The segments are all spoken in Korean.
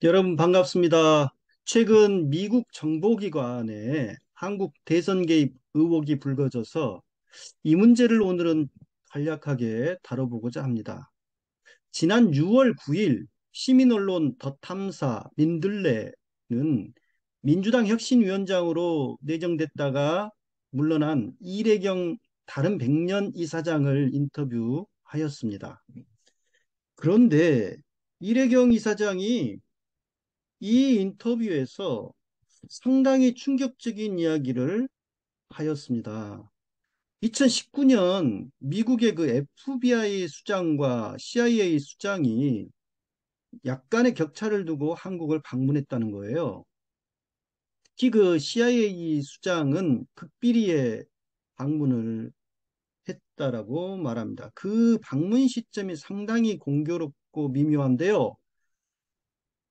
여러분 반갑습니다. 최근 미국 정보기관에 한국 대선 개입 의혹이 불거져서 이 문제를 오늘은 간략하게 다뤄보고자 합니다. 지난 6월 9일 시민언론 더 탐사 민들레는 민주당 혁신위원장으로 내정됐다가 물러난 이래경 다른 백년 이사장을 인터뷰하였습니다. 그런데 이래경 이사장이 이 인터뷰에서 상당히 충격적인 이야기를 하였습니다. 2019년 미국의 그 FBI 수장과 CIA 수장이 약간의 격차를 두고 한국을 방문했다는 거예요. 특히 그 CIA 수장은 극비리에 방문을 했다라고 말합니다. 그 방문 시점이 상당히 공교롭고 미묘한데요.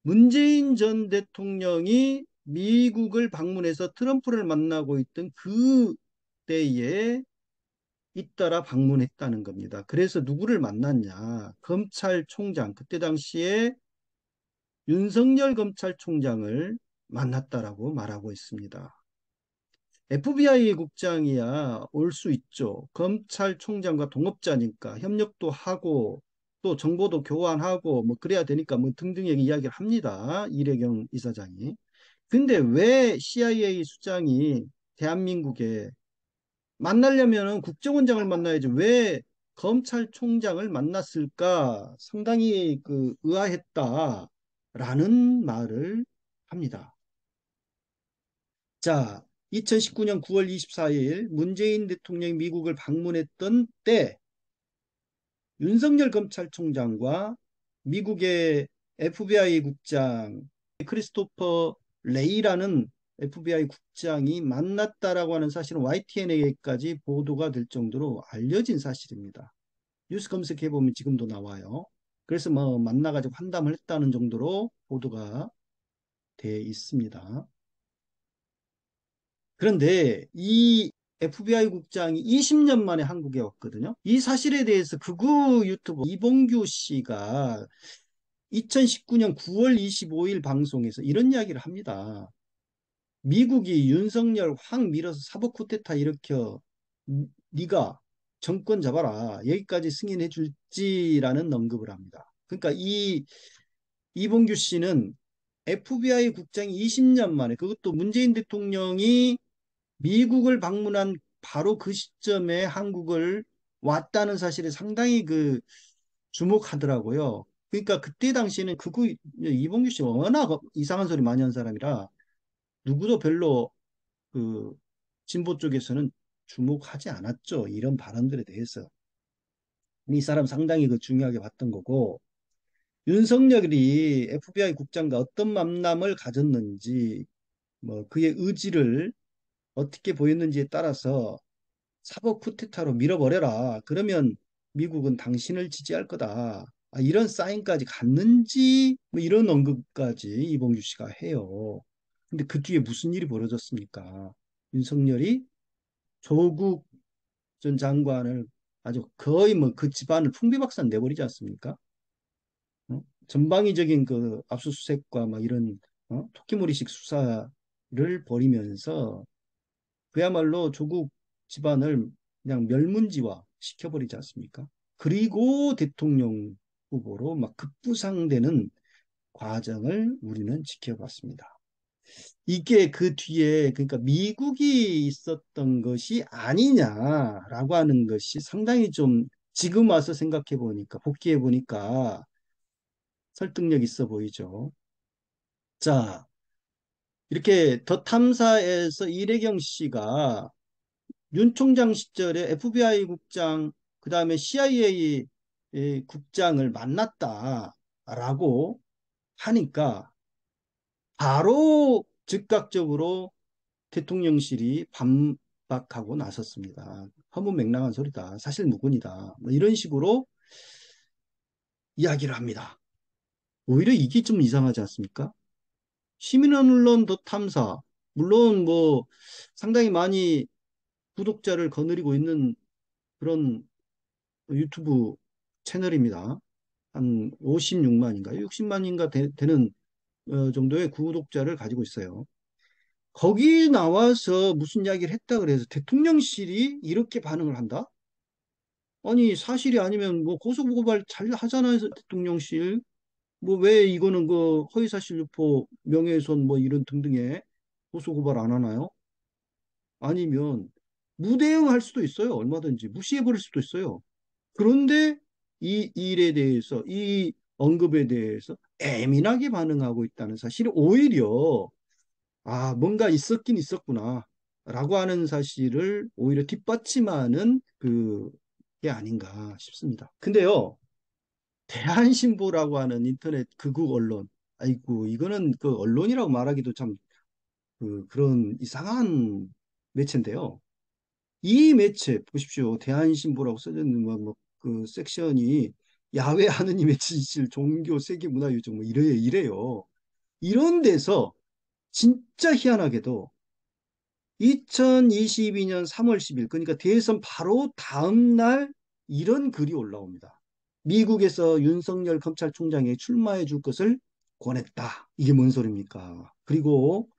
문재인 전 대통령이 미국을 방문해서 트럼프를 만나고 있던 그 때에 잇따라 방문했다는 겁니다. 그래서 누구를 만났냐? 검찰총장, 그때 당시에 윤석열 검찰총장을 만났다라고 말하고 있습니다. FBI 국장이야 올 수 있죠. 검찰총장과 동업자니까 협력도 하고 또 정보도 교환하고 뭐 그래야 되니까 뭐 등등의 이야기를 합니다. 이래경 이사장이. 근데 왜 CIA 수장이 대한민국에 만나려면 국정원장을 만나야지 왜 검찰총장을 만났을까? 상당히 그 의아했다라는 말을 합니다. 자, 2019년 9월 24일 문재인 대통령이 미국을 방문했던 때 윤석열 검찰총장과 미국의 FBI 국장 크리스토퍼 레이라는 FBI 국장이 만났다라고 하는 사실은 YTN에까지 보도가 될 정도로 알려진 사실입니다. 뉴스 검색해 보면 지금도 나와요. 그래서 뭐 만나가지고 환담을 했다는 정도로 보도가 돼 있습니다. 그런데 이 FBI 국장이 20년 만에 한국에 왔거든요. 이 사실에 대해서 극우 유튜버 이봉규 씨가 2019년 9월 25일 방송에서 이런 이야기를 합니다. 미국이 윤석열 확 밀어서 사법 쿠데타 일으켜 네가 정권 잡아라. 여기까지 승인해 줄지라는 언급을 합니다. 그러니까 이 이봉규 씨는 FBI 국장이 20년 만에 그것도 문재인 대통령이 미국을 방문한 바로 그 시점에 한국을 왔다는 사실에 상당히 그 주목하더라고요. 그러니까 그때 당시에는 그거 이봉규 씨가 워낙 이상한 소리 많이 한 사람이라 누구도 별로 그 진보 쪽에서는 주목하지 않았죠. 이런 발언들에 대해서. 이 사람 상당히 그 중요하게 봤던 거고 윤석열이 FBI 국장과 어떤 만남을 가졌는지 뭐 그의 의지를 어떻게 보였는지에 따라서 사법 쿠데타로 밀어버려라. 그러면 미국은 당신을 지지할 거다. 이런 사인까지 갔는지 뭐 이런 언급까지 이봉주 씨가 해요. 근데 그 뒤에 무슨 일이 벌어졌습니까? 윤석열이 조국 전 장관을 아주 거의 뭐 그 집안을 풍비박산 내버리지 않습니까? 어? 전방위적인 그 압수수색과 막 이런 토끼몰이식 수사를 벌이면서 그야말로 조국 집안을 그냥 멸문지화 시켜버리지 않습니까? 그리고 대통령 후보로 막 급부상되는 과정을 우리는 지켜봤습니다. 이게 그 뒤에 그러니까 미국이 있었던 것이 아니냐라고 하는 것이 상당히 좀 지금 와서 생각해 보니까 복귀해 보니까 설득력 있어 보이죠. 자, 이렇게 더 탐사에서 이래경 씨가 윤 총장 시절에 FBI 국장, 그 다음에 CIA 국장을 만났다라고 하니까 바로 즉각적으로 대통령실이 반박하고 나섰습니다. 허무맹랑한 소리다. 사실 무근이다. 뭐 이런 식으로 이야기를 합니다. 오히려 이게 좀 이상하지 않습니까? 시민언론 더 탐사. 물론 뭐 상당히 많이 구독자를 거느리고 있는 그런 유튜브 채널입니다. 한 56만인가요? 60만인가 되는 정도의 구독자를 가지고 있어요. 거기 나와서 무슨 이야기를 했다 그래서 대통령실이 이렇게 반응을 한다? 아니, 사실이 아니면 뭐 고소고발 잘 하잖아요, 대통령실. 뭐 왜 이거는 그 허위사실 유포, 명예훼손 뭐 이런 등등의 고소고발 안 하나요? 아니면 무대응할 수도 있어요. 얼마든지 무시해버릴 수도 있어요. 그런데 이 일에 대해서, 이 언급에 대해서 예민하게 반응하고 있다는 사실이 오히려 아, 뭔가 있었긴 있었구나 라고 하는 사실을 오히려 뒷받침하는 그게 아닌가 싶습니다. 근데요, 대한신보라고 하는 인터넷 극우 언론, 아이고, 이거는 그 언론이라고 말하기도 참 그런 이상한 매체인데요. 이 매체 보십시오. 대한신보라고 써져 있는 그 섹션이 야외 하느님의 진실, 종교, 세계, 문화, 유적 뭐 이래요. 이런 데서 진짜 희한하게도 2022년 3월 10일, 그러니까 대선 바로 다음 날 이런 글이 올라옵니다. 미국에서 윤석열 검찰총장에 출마해 줄 것을 권했다. 이게 뭔 소리입니까? 그리고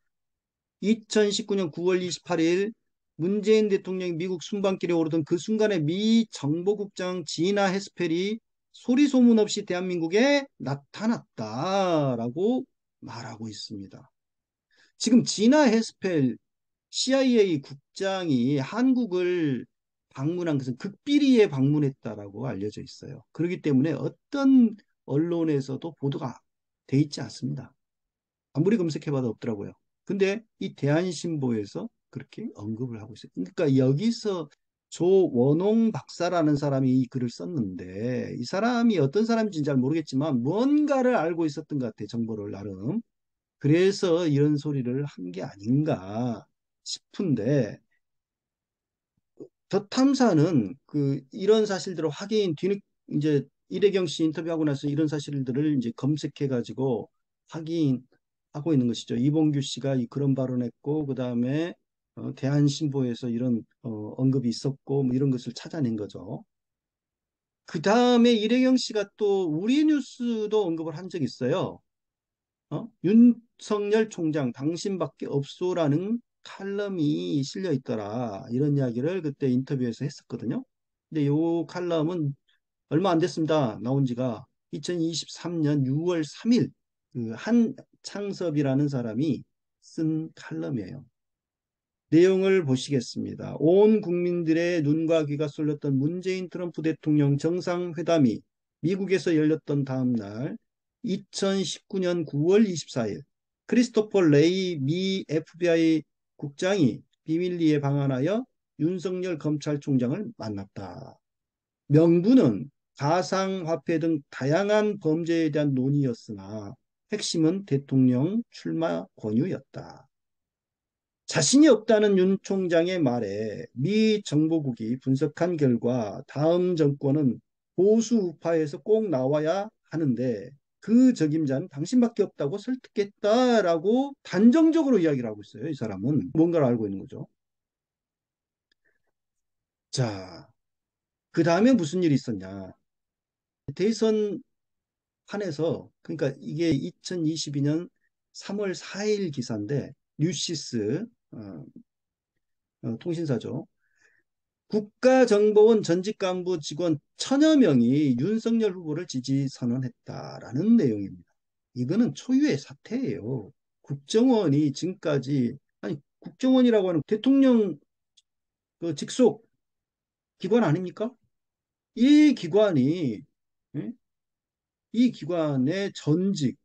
2019년 9월 28일 문재인 대통령이 미국 순방길에 오르던 그 순간에 미 정보국장 지나 헤스펠이 소리 소문 없이 대한민국에 나타났다라고 말하고 있습니다. 지금 지나 헤스펠 CIA 국장이 한국을 방문한 것은 극비리에 방문했다라고 알려져 있어요. 그렇기 때문에 어떤 언론에서도 보도가 돼 있지 않습니다. 아무리 검색해봐도 없더라고요. 근데 이 대한신보에서 그렇게 언급을 하고 있어요. 그러니까 여기서 조원홍 박사라는 사람이 이 글을 썼는데 이 사람이 어떤 사람인지는 잘 모르겠지만 뭔가를 알고 있었던 것 같아요. 정보를 나름. 그래서 이런 소리를 한 게 아닌가 싶은데 더 탐사는 이런 사실들을 확인 뒤늦 이제 이래경 씨 인터뷰하고 나서 이런 사실들을 이제 검색해 가지고 확인하고 있는 것이죠. 이봉규 씨가 그런 발언했고 그다음에 대한신보에서 이런 언급이 있었고 뭐 이런 것을 찾아낸 거죠. 그다음에 이래경 씨가 또 우리뉴스도 언급을 한 적이 있어요. 윤석열 총장 당신밖에 없소라는 칼럼이 실려 있더라. 이런 이야기를 그때 인터뷰에서 했었거든요. 근데 요 칼럼은 얼마 안 됐습니다. 나온 지가 2023년 6월 3일 그 한창섭이라는 사람이 쓴 칼럼이에요. 내용을 보시겠습니다. 온 국민들의 눈과 귀가 쏠렸던 문재인 트럼프 대통령 정상회담이 미국에서 열렸던 다음 날 2019년 9월 24일 크리스토퍼 레이 미 FBI 국장이 비밀리에 방한하여 윤석열 검찰총장을 만났다. 명분은 가상화폐 등 다양한 범죄에 대한 논의였으나 핵심은 대통령 출마 권유였다. 자신이 없다는 윤 총장의 말에 미 정보국이 분석한 결과 다음 정권은 보수 우파에서 꼭 나와야 하는데 그 적임자는 당신밖에 없다고 설득했다라고 단정적으로 이야기를 하고 있어요. 이 사람은 뭔가를 알고 있는 거죠. 자, 그 다음에 무슨 일이 있었냐. 대선 판에서 그러니까 이게 2022년 3월 4일 기사인데 뉴시스 통신사죠. 국가정보원 전직 간부 직원 천여 명이 윤석열 후보를 지지 선언했다라는 내용입니다. 이거는 초유의 사태예요. 국정원이 지금까지 아니 국정원이라고 하는 대통령 그 직속 기관 아닙니까? 이 기관이 예? 이 기관의 전직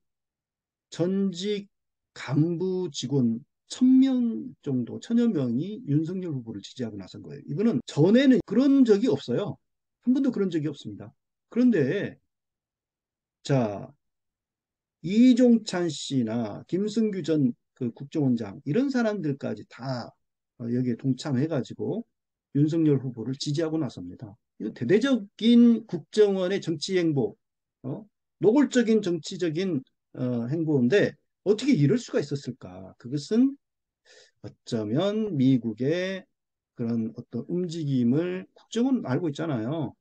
간부 직원 1,000명 정도, 천여 명이 윤석열 후보를 지지하고 나선 거예요. 이거는 전에는 그런 적이 없어요. 한 번도 그런 적이 없습니다. 그런데, 자, 이종찬 씨나 김승규 전 그 국정원장, 이런 사람들까지 다 여기에 동참해가지고 윤석열 후보를 지지하고 나섭니다. 이거 대대적인 국정원의 정치 행보, 어? 노골적인 정치적인 행보인데 어떻게 이럴 수가 있었을까? 그것은 어쩌면 미국의 그런 어떤 움직임을 국정은 알고 있잖아요.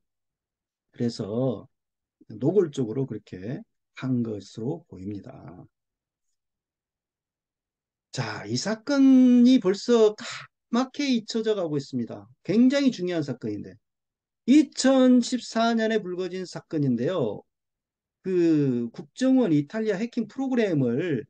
그래서 노골적으로 그렇게 한 것으로 보입니다. 자, 이 사건이 벌써 까맣게 잊혀져 가고 있습니다. 굉장히 중요한 사건인데. 2014년에 불거진 사건인데요. 그 국정원 이탈리아 해킹 프로그램을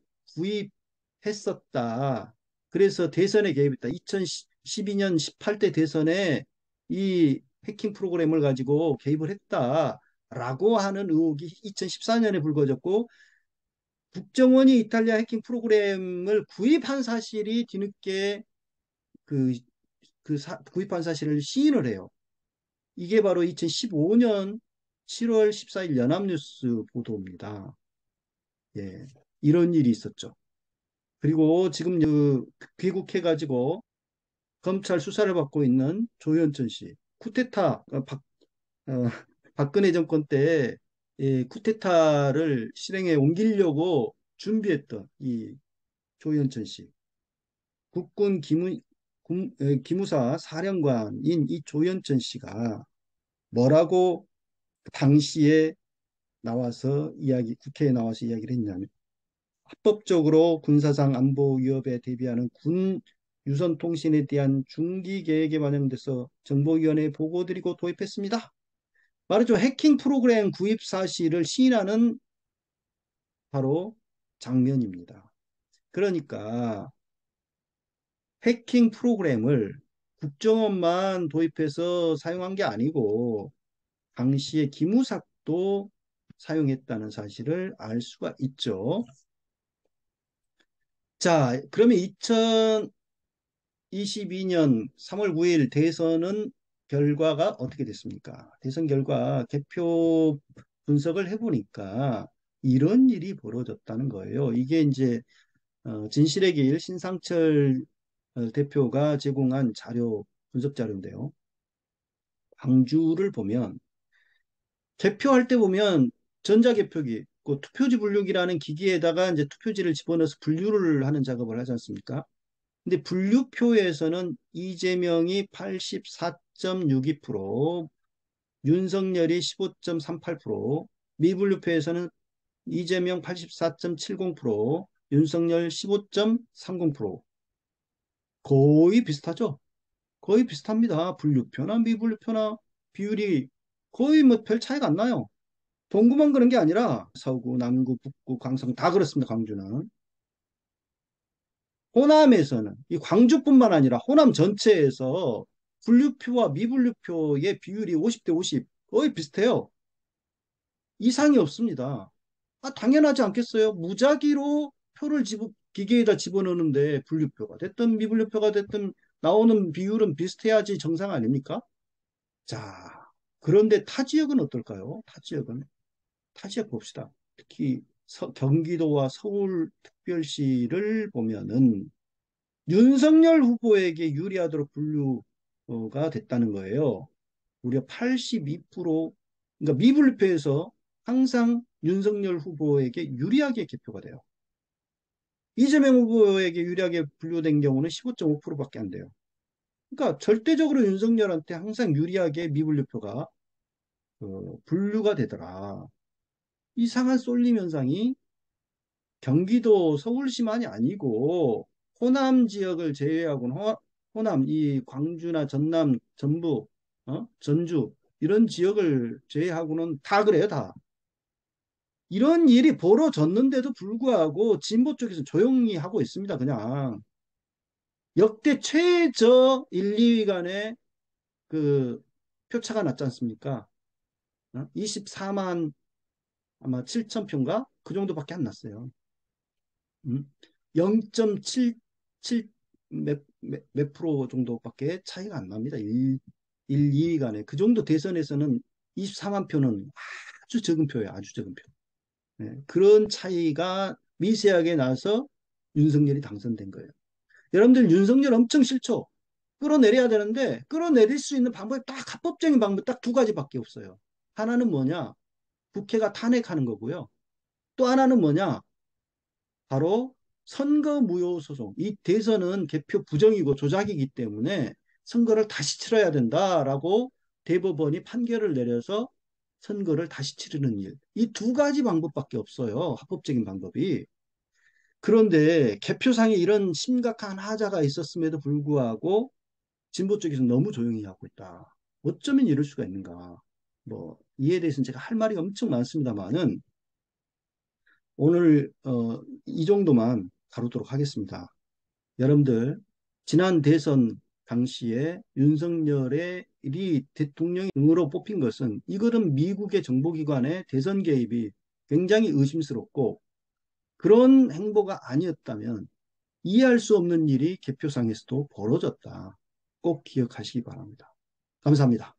구입했었다. 그래서 대선에 개입했다. 2012년 18대 대선에 이 해킹 프로그램을 가지고 개입을 했다라고 하는 의혹이 2014년에 불거졌고, 국정원이 이탈리아 해킹 프로그램을 구입한 사실이 뒤늦게 그, 구입한 사실을 시인을 해요. 이게 바로 2015년 7월 14일 연합뉴스 보도입니다. 예, 이런 일이 있었죠. 그리고 지금 귀국해가지고 검찰 수사를 받고 있는 조현천 씨, 쿠데타, 어, 박근혜 정권 때 쿠데타를 실행에 옮기려고 준비했던 이 조현천 씨, 국군 기무사 사령관인 이 조현천 씨가 뭐라고 당시에 국회에 나와서 이야기를 했냐면, 합법적으로 군사상 안보 위협에 대비하는 군 유선 통신에 대한 중기 계획에 반영돼서 정보위원회에 보고드리고 도입했습니다. 말하죠. 해킹 프로그램 구입 사실을 시인하는 바로 장면입니다. 그러니까 해킹 프로그램을 국정원만 도입해서 사용한 게 아니고 당시에 기무사도 사용했다는 사실을 알 수가 있죠. 자, 그러면 2022년 3월 9일 대선은 결과가 어떻게 됐습니까? 대선 결과 개표 분석을 해보니까 이런 일이 벌어졌다는 거예요. 이게 이제 진실의 길 신상철 대표가 제공한 분석 자료인데요. 광주를 보면 개표할 때 보면 전자개표기, 그 투표지 분류기라는 기기에다가 이제 투표지를 집어넣어서 분류를 하는 작업을 하지 않습니까? 근데 분류표에서는 이재명이 84.62%, 윤석열이 15.38%, 미분류표에서는 이재명 84.70%, 윤석열 15.30%. 거의 비슷하죠? 거의 비슷합니다. 분류표나 미분류표나 비율이 거의 뭐 별 차이가 안 나요. 동구만 그런 게 아니라 서구, 남구, 북구, 강성 다 그렇습니다. 광주는. 호남에서는 이 광주뿐만 아니라 호남 전체에서 분류표와 미분류표의 비율이 50대 50 거의 비슷해요. 이상이 없습니다. 당연하지 않겠어요? 무작위로 기계에다 집어넣는데 분류표가 됐든 미분류표가 됐든 나오는 비율은 비슷해야지 정상 아닙니까? 자, 그런데 타 지역은 어떨까요? 타 지역 봅시다. 특히 경기도와 서울특별시를 보면은 윤석열 후보에게 유리하도록 분류가 됐다는 거예요. 무려 82%, 그러니까 미분류표에서 항상 윤석열 후보에게 유리하게 개표가 돼요. 이재명 후보에게 유리하게 분류된 경우는 15.5%밖에 안 돼요. 그러니까 절대적으로 윤석열한테 항상 유리하게 미분류표가 분류가 되더라. 이상한 쏠림 현상이 경기도 서울시만이 아니고 호남 지역을 제외하고는 호남, 이 광주나 전남, 전북, 전주 이런 지역을 제외하고는 다 그래요, 다. 이런 일이 벌어졌는데도 불구하고 진보 쪽에서 조용히 하고 있습니다, 그냥. 역대 최저 1, 2위 간의 그 표차가 났지 않습니까? 24만 아마 7천 표인가? 그 정도밖에 안 났어요. 0.77 몇 프로 정도밖에 차이가 안 납니다. 2위 간에. 그 정도 대선에서는 24만 표는 아주 적은 표예요. 아주 적은 표. 네, 그런 차이가 미세하게 나서 윤석열이 당선된 거예요. 여러분들 윤석열 엄청 싫죠? 끌어내려야 되는데 끌어내릴 수 있는 방법이 딱 합법적인 방법 딱 두 가지밖에 없어요. 하나는 뭐냐? 국회가 탄핵하는 거고요. 또 하나는 뭐냐? 바로 선거무효소송. 이 대선은 개표 부정이고 조작이기 때문에 선거를 다시 치러야 된다라고 대법원이 판결을 내려서 선거를 다시 치르는 일. 이 두 가지 방법밖에 없어요. 합법적인 방법이. 그런데 개표상에 이런 심각한 하자가 있었음에도 불구하고 진보 쪽에서 너무 조용히 하고 있다. 어쩌면 이럴 수가 있는가. 뭐 이에 대해서는 제가 할 말이 엄청 많습니다만은 오늘 이 정도만 다루도록 하겠습니다. 여러분들 지난 대선 당시에 윤석열의 이 대통령으로 뽑힌 것은 이거는 미국의 정보기관의 대선 개입이 굉장히 의심스럽고 그런 행보가 아니었다면 이해할 수 없는 일이 개표상에서도 벌어졌다. 꼭 기억하시기 바랍니다. 감사합니다.